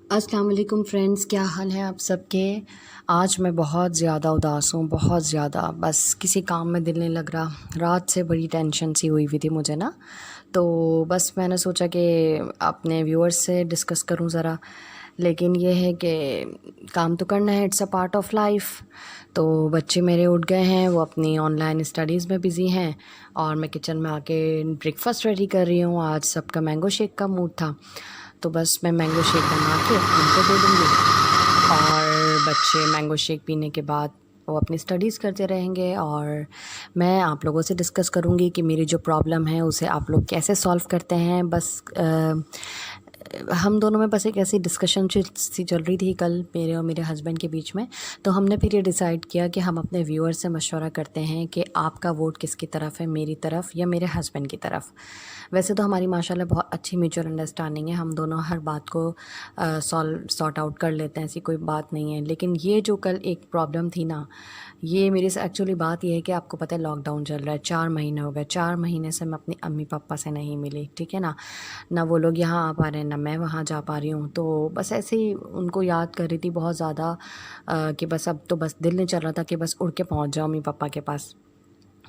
अस्सलाम वालेकुम फ्रेंड्स, क्या हाल है आप सबके। आज मैं बहुत ज़्यादा उदास हूँ, बहुत ज़्यादा। बस किसी काम में दिल नहीं लग रहा। रात से बड़ी टेंशन सी हुई हुई थी मुझे ना, तो बस मैंने सोचा कि अपने व्यूअर्स से डिस्कस करूँ ज़रा। लेकिन ये है कि काम तो करना है, it's a part of life. तो बच्चे मेरे उठ गए हैं, वो अपनी ऑनलाइन स्टडीज़ में बिज़ी हैं और मैं किचन में आके ब्रेकफास्ट रेडी कर रही हूँ। आज सबका मैंगो शेक का मूड था, तो बस मैं मैंगो शेक बना के उनको दे दूँगी और बच्चे मैंगो शेक पीने के बाद वो अपनी स्टडीज़ करते रहेंगे और मैं आप लोगों से डिस्कस करूँगी कि मेरी जो प्रॉब्लम है उसे आप लोग कैसे सॉल्व करते हैं। बस हम दोनों में बस एक ऐसी डिस्कशन सी चल रही थी कल मेरे और मेरे हस्बैंड के बीच में। तो हमने फिर ये डिसाइड किया कि हम अपने व्यूअर से मशवरा करते हैं कि आपका वोट किसकी तरफ है, मेरी तरफ या मेरे हस्बैंड की तरफ। वैसे तो हमारी माशाल्लाह बहुत अच्छी म्यूचुअल अंडरस्टैंडिंग है, हम दोनों हर बात को सॉर्ट आउट कर लेते हैं, ऐसी कोई बात नहीं है। लेकिन ये जो कल एक प्रॉब्लम थी ना, ये मेरे से एक्चुअली बात ये है कि आपको पता है लॉकडाउन चल रहा है, 4 महीने हो गए। 4 महीने से मैं अपनी अम्मी पापा से नहीं मिली, ठीक है ना। ना वो लोग यहाँ आ पा रहे हैं, ना मैं वहाँ जा पा रही हूँ। तो बस ऐसे ही उनको याद कर रही थी बहुत ज़्यादा, कि बस अब तो बस दिल नहीं चल रहा था कि बस उड़ के पहुँच जाऊँ अम्मी पापा के पास।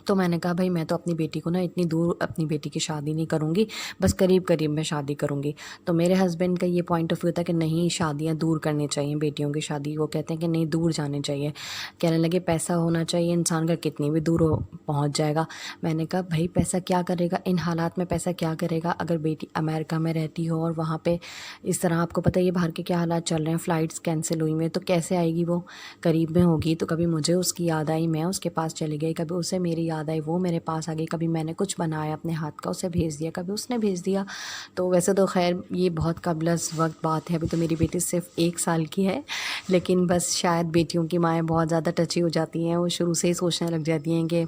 तो मैंने कहा भाई मैं तो अपनी बेटी को ना इतनी दूर अपनी बेटी की शादी नहीं करूँगी, बस करीब-करीब में शादी करूँगी। तो मेरे हस्बैंड का ये पॉइंट ऑफ व्यू था कि नहीं, शादियाँ दूर करनी चाहिए बेटियों की शादी। वो कहते हैं कि नहीं, दूर जानी चाहिए। कहने लगे पैसा होना चाहिए, इंसान का कितनी भी दूर हो पहुँच जाएगा। मैंने कहा भाई पैसा क्या करेगा इन हालात में, पैसा क्या करेगा। अगर बेटी अमेरिका में रहती हो और वहाँ पे इस तरह आपको पता है ये बाहर के क्या हालात चल रहे हैं, फ़्लाइट्स कैंसिल हुई हुई हैं, तो कैसे आएगी वो। करीब में होगी तो कभी मुझे उसकी याद आई, मैं उसके पास चली गई, कभी उसे मेरी याद आई, वो मेरे पास आ गई, कभी मैंने कुछ बनाया अपने हाथ का उसे भेज दिया, कभी उसने भेज दिया। तो वैसे तो खैर ये बहुत कबल वक्त बात है, अभी तो मेरी बेटी सिर्फ 1 साल की है। लेकिन बस शायद बेटियों की माएँ बहुत ज़्यादा टची हो जाती हैं, वो शुरू से ही सोचने लग जाती हैं कि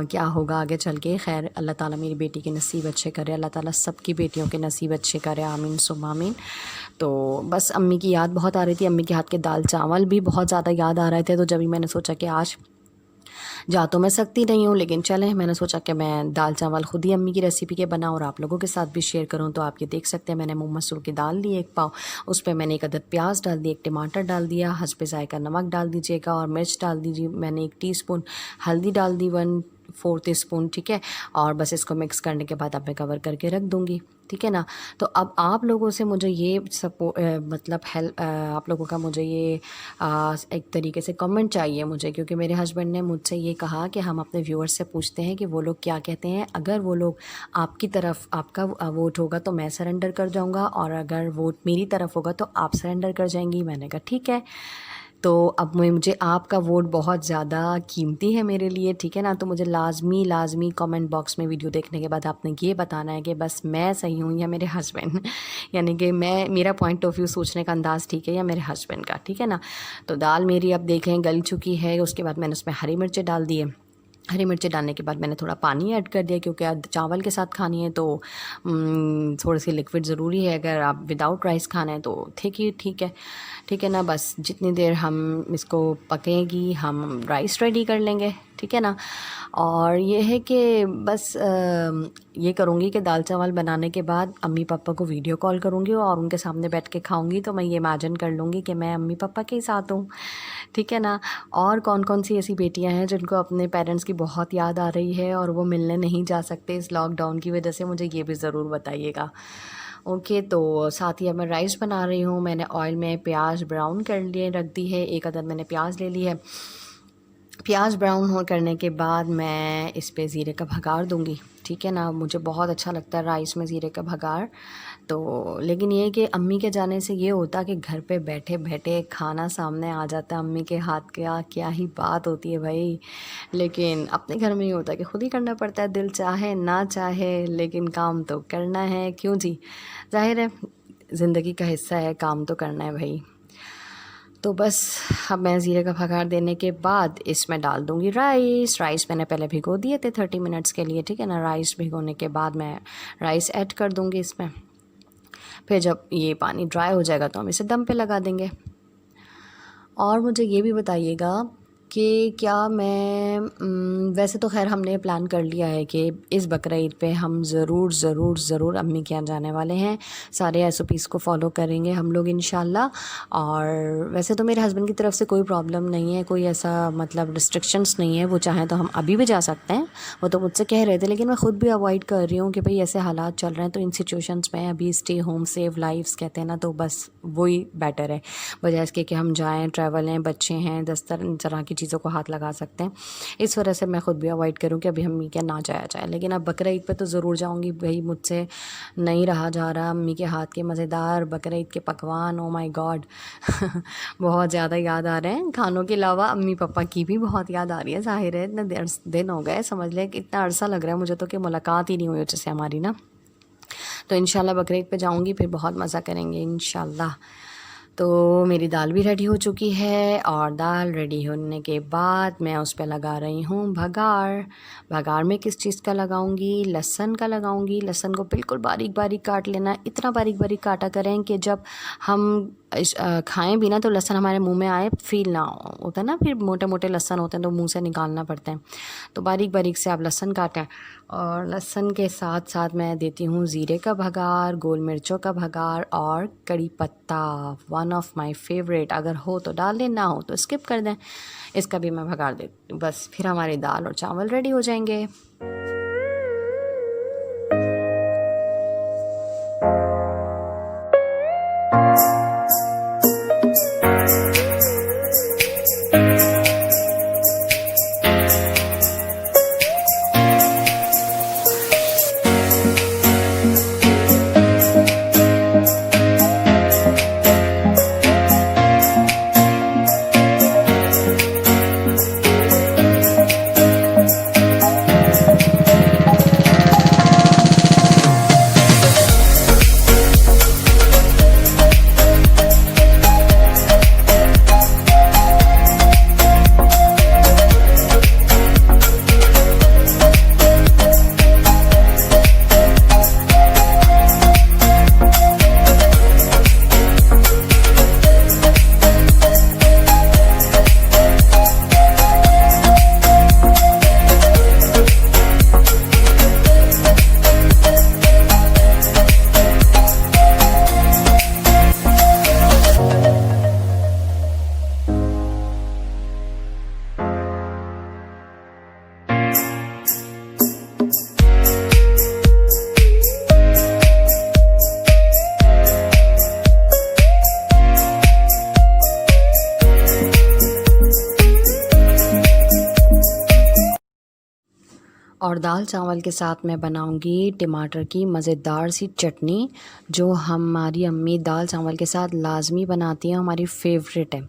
क्या होगा आगे चल के। खैर अल्लाह ताला मेरी बेटी के नसीब अच्छे करे, अल्लाह ताला सबकी बेटियों के नसीब अच्छे करे, आमीन सुम्मा आमीन। तो बस अम्मी की याद बहुत आ रही थी, अम्मी के हाथ के दाल चावल भी बहुत ज़्यादा याद आ रहे थे। तो जब भी मैंने सोचा कि आज जा तो मैं सकती नहीं हूँ, लेकिन चलें, मैंने सोचा कि मैं दाल चावल खुद ही अम्मी की रेसिपी के बनाऊँ और आप लोगों के साथ भी शेयर करूँ। तो आप ये देख सकते हैं मैंने मूँग मसूर की दाल ली 1 पाव, उस पे मैंने 1 अदद प्याज डाल दी, 1 टमाटर डाल दिया, हस्बे ज़ायका नमक डाल दीजिएगा और मिर्च डाल दीजिए। मैंने 1 टीस्पून हल्दी डाल दी, 1/4 टीस्पून, ठीक है। और बस इसको मिक्स करने के बाद अब मैं कवर करके रख दूँगी, ठीक है ना। तो अब आप लोगों से मुझे ये मतलब हेल्प, आप लोगों का मुझे ये एक तरीके से कमेंट चाहिए मुझे, क्योंकि मेरे हस्बैंड ने मुझसे ये कहा कि हम अपने व्यूअर्स से पूछते हैं कि वो लोग क्या कहते हैं। अगर वो लोग आपकी तरफ आपका वोट होगा तो मैं सरेंडर कर जाऊंगा, और अगर वोट मेरी तरफ होगा तो आप सरेंडर कर जाएंगी। मैंने कहा ठीक है। तो अब मुझे आपका वोट बहुत ज़्यादा कीमती है मेरे लिए, ठीक है ना। तो मुझे लाज़मी कमेंट बॉक्स में वीडियो देखने के बाद आपने ये बताना है कि बस मैं सही हूँ या मेरे हस्बैंड यानी कि मेरा पॉइंट ऑफ व्यू सोचने का अंदाज़ ठीक है या मेरे हस्बैंड का, ठीक है ना। तो दाल मेरी अब देखें गल चुकी है। उसके बाद मैंने उसमें हरी मिर्चें डाल दी है। हरी मिर्ची डालने के बाद मैंने थोड़ा पानी ऐड कर दिया, क्योंकि आज चावल के साथ खानी है तो थोड़ी सी लिक्विड ज़रूरी है। अगर आप विदाउट राइस खाना है तो ठीक है ना। बस जितनी देर हम इसको पकेगी हम राइस रेडी कर लेंगे, ठीक है ना। और ये है कि बस ये करूँगी कि दाल चावल बनाने के बाद अम्मी पापा को वीडियो कॉल करूँगी और उनके सामने बैठ के खाऊँगी। तो मैं ये इमेजिन कर लूँगी कि मैं अम्मी पापा के ही साथ हूँ, ठीक है ना। और कौन-कौन सी ऐसी बेटियां हैं जिनको अपने पेरेंट्स की बहुत याद आ रही है और वो मिलने नहीं जा सकते इस लॉकडाउन की वजह से, मुझे ये भी ज़रूर बताइएगा। ओके, तो साथ ही अब मैं राइस बना रही हूँ। मैंने ऑयल में प्याज ब्राउन कर लिए रख दी है, 1 अदद मैंने प्याज ले ली है। प्याज ब्राउन हो करने के बाद मैं इस पे ज़ीरे का भगार दूंगी, ठीक है ना। मुझे बहुत अच्छा लगता है राइस में ज़ीरे का भगार। तो लेकिन ये है कि अम्मी के जाने से ये होता कि घर पे बैठे बैठे खाना सामने आ जाता है अम्मी के हाथ का, क्या ही बात होती है भाई। लेकिन अपने घर में ये होता है कि खुद ही करना पड़ता है, दिल चाहे ना चाहे लेकिन काम तो करना है, क्यों जी। जाहिर है ज़िंदगी का हिस्सा है, काम तो करना है भाई। तो बस अब मैं ज़ीरे का भगार देने के बाद इसमें डाल दूँगी राइस मैंने पहले भिगो दिए थे 30 मिनट्स के लिए, ठीक है ना। राइस भिगोने के बाद मैं राइस ऐड कर दूँगी इसमें। फिर जब ये पानी ड्राई हो जाएगा तो हम इसे दम पे लगा देंगे। और मुझे ये भी बताइएगा कि क्या मैं वैसे तो ख़ैर हमने प्लान कर लिया है कि इस बकरा ईद पे हम ज़रूर ज़रूर ज़रूर अम्मी के यहाँ जाने वाले हैं। सारे एसओपीज़ को फॉलो करेंगे हम लोग इंशाल्लाह। और वैसे तो मेरे हस्बैंड की तरफ से कोई प्रॉब्लम नहीं है, कोई ऐसा मतलब रिस्ट्रिक्शंस नहीं है। वो चाहें तो हम अभी भी जा सकते हैं, वो तो मुझसे कह रहे थे, लेकिन मैं ख़ुद भी अवॉइड कर रही हूँ कि भाई ऐसे हालात चल रहे हैं तो इन सिचुएशंस में अभी स्टे होम सेव लाइव्स कहते हैं ना, तो बस वही बेटर है बजाय इसके कि हम जाएँ, ट्रैवल हैं, बच्चे हैं, 10 तरह की चीज़ों को हाथ लगा सकते हैं। इस वजह से मैं ख़ुद भी अवॉइड करूँ कि अभी अम्मी के ना जाया जाए। लेकिन अब बकरा ईद पे तो ज़रूर जाऊँगी भाई, मुझसे नहीं रहा जा रहा। अम्मी के हाथ के मज़ेदार बकरा ईद के पकवान, ओ माय गॉड बहुत ज़्यादा याद आ रहे हैं। खानों के अलावा अम्मी पापा की भी बहुत याद आ रही है। ज़ाहिर है इतने दिन हो गए, समझ लें कि इतना अरसा लग रहा है मुझे तो कि मुलाकात ही नहीं हुई उससे हमारी ना। तो इंशाल्लाह बकरा ईद पे जाऊँगी, फिर बहुत मज़ा करेंगे इंशाल्लाह। तो मेरी दाल भी रेडी हो चुकी है और दाल रेडी होने के बाद मैं उस पे लगा रही हूँ भगार। भगार में किस चीज़ का लगाऊंगी? लहसुन का लगाऊंगी। लहसुन को बिल्कुल बारीक बारीक काट लेना, इतना बारीक बारीक काटा करें कि जब हम खाएं भी ना तो लहसुन हमारे मुंह में आए फील ना होता है ना, फिर मोटे मोटे लहसुन होते हैं तो मुंह से निकालना पड़ते हैं। तो बारीक बारीक से आप लहसुन काटें और लहसुन के साथ साथ मैं देती हूँ ज़ीरे का भगार, गोल मिर्चों का भगार और कड़ी पत्ता, वन ऑफ माय फेवरेट। अगर हो तो डाल दें, ना हो तो स्किप कर दें। इसका भी मैं भगार देती हूँ, बस फिर हमारी दाल और चावल रेडी हो जाएंगे। और दाल चावल के साथ मैं बनाऊंगी टमाटर की मज़ेदार सी चटनी, जो हमारी अम्मी दाल चावल के साथ लाजमी बनाती हैं, हमारी फेवरेट है।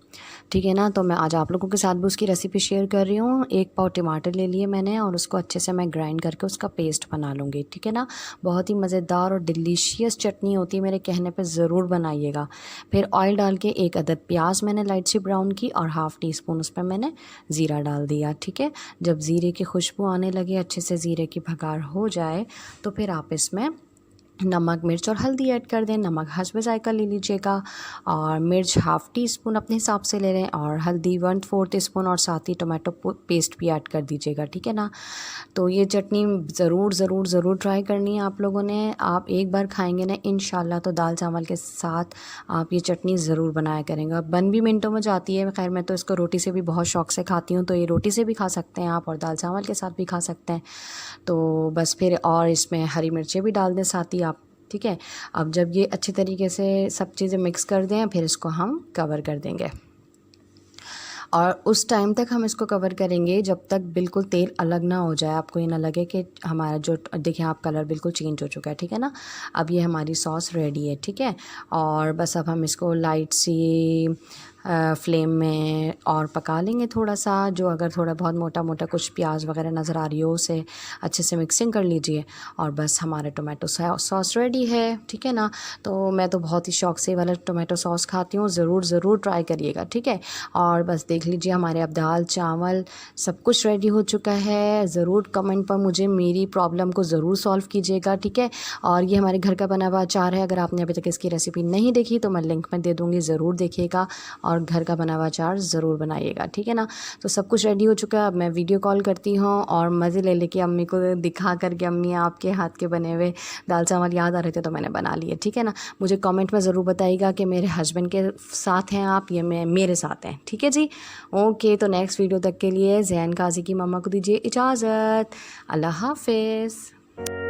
ठीक है ना। तो मैं आज आप लोगों के साथ भी उसकी रेसिपी शेयर कर रही हूँ। 1 पाव टमाटर ले लिए मैंने और उसको अच्छे से मैं ग्राइंड करके उसका पेस्ट बना लूँगी। ठीक है ना। बहुत ही मज़ेदार और डिलीशियस चटनी होती है, मेरे कहने पे ज़रूर बनाइएगा। फिर ऑयल डाल के 1 अदद प्याज मैंने लाइट सी ब्राउन की और हाफ़ टी स्पून उस पर मैंने ज़ीरा डाल दिया। ठीक है। जब ज़ीरे की खुशबू आने लगे, अच्छे से ज़ीरे की भगार हो जाए, तो फिर आप इसमें नमक, मिर्च और हल्दी ऐड कर दें। नमक हस्बे जायका ले लीजिएगा और मिर्च हाफ़ टी स्पून अपने हिसाब से ले लें और हल्दी 1/4 टीस्पून और साथ ही टोमेटो पेस्ट भी ऐड कर दीजिएगा। ठीक है ना। तो ये चटनी ज़रूर ज़रूर ज़रूर ट्राई करनी है आप लोगों ने। आप एक बार खाएंगे ना इंशाल्लाह तो दाल चावल के साथ आप ये चटनी ज़रूर बनाया करेंगे। बन भी मिनटों में जाती है। खैर मैं तो इसको रोटी से भी बहुत शौक़ से खाती हूँ, तो ये रोटी से भी खा सकते हैं आप और दाल चावल के साथ भी खा सकते हैं। तो बस फिर और इसमें हरी मिर्चें भी डाल दें साथ ही आप। ठीक है। अब जब ये अच्छी तरीके से सब चीज़ें मिक्स कर दें, फिर इसको हम कवर कर देंगे और उस टाइम तक हम इसको कवर करेंगे जब तक बिल्कुल तेल अलग ना हो जाए। आपको ये ना लगे कि हमारा जो देखिए आप कलर बिल्कुल चेंज हो चुका है। ठीक है ना। अब ये हमारी सॉस रेडी है। ठीक है। और बस अब हम इसको लाइट सी फ्लेम में और पका लेंगे थोड़ा सा। जो अगर थोड़ा बहुत मोटा मोटा कुछ प्याज वगैरह नज़र आ रही हो उसे अच्छे से मिक्सिंग कर लीजिए और बस हमारे टोमेटो सॉस रेडी है। ठीक है ना। तो मैं तो बहुत ही शौक़ से वाला टोमेटो सॉस खाती हूँ, ज़रूर ज़रूर ट्राई करिएगा। ठीक है। और बस देख लीजिए हमारे अब दाल चावल सब कुछ रेडी हो चुका है। ज़रूर कमेंट पर मुझे मेरी प्रॉब्लम को ज़रूर सॉल्व कीजिएगा। ठीक है। और ये हमारे घर का बना हुआ अचार है, अगर आपने अभी तक इसकी रेसिपी नहीं देखी तो मैं लिंक में दे दूँगी, ज़रूर देखिएगा और घर का बना हुआ अचार ज़रूर बनाइएगा, ठीक है ना। तो सब कुछ रेडी हो चुका है, अब मैं वीडियो कॉल करती हूँ और मज़े ले लेके अम्मी को दिखा करके, अम्मी आपके हाथ के बने हुए दाल चावल याद आ रहे थे तो मैंने बना लिए, ठीक है ना। मुझे कमेंट में ज़रूर बताइएगा कि मेरे हस्बैंड के साथ हैं आप या मैं मेरे साथ हैं, ठीक है जी। ओके, तो नेक्स्ट वीडियो तक के लिए ज़ैन काजी की मम्मा को दीजिए इजाज़त। अल्लाह हाफिज़।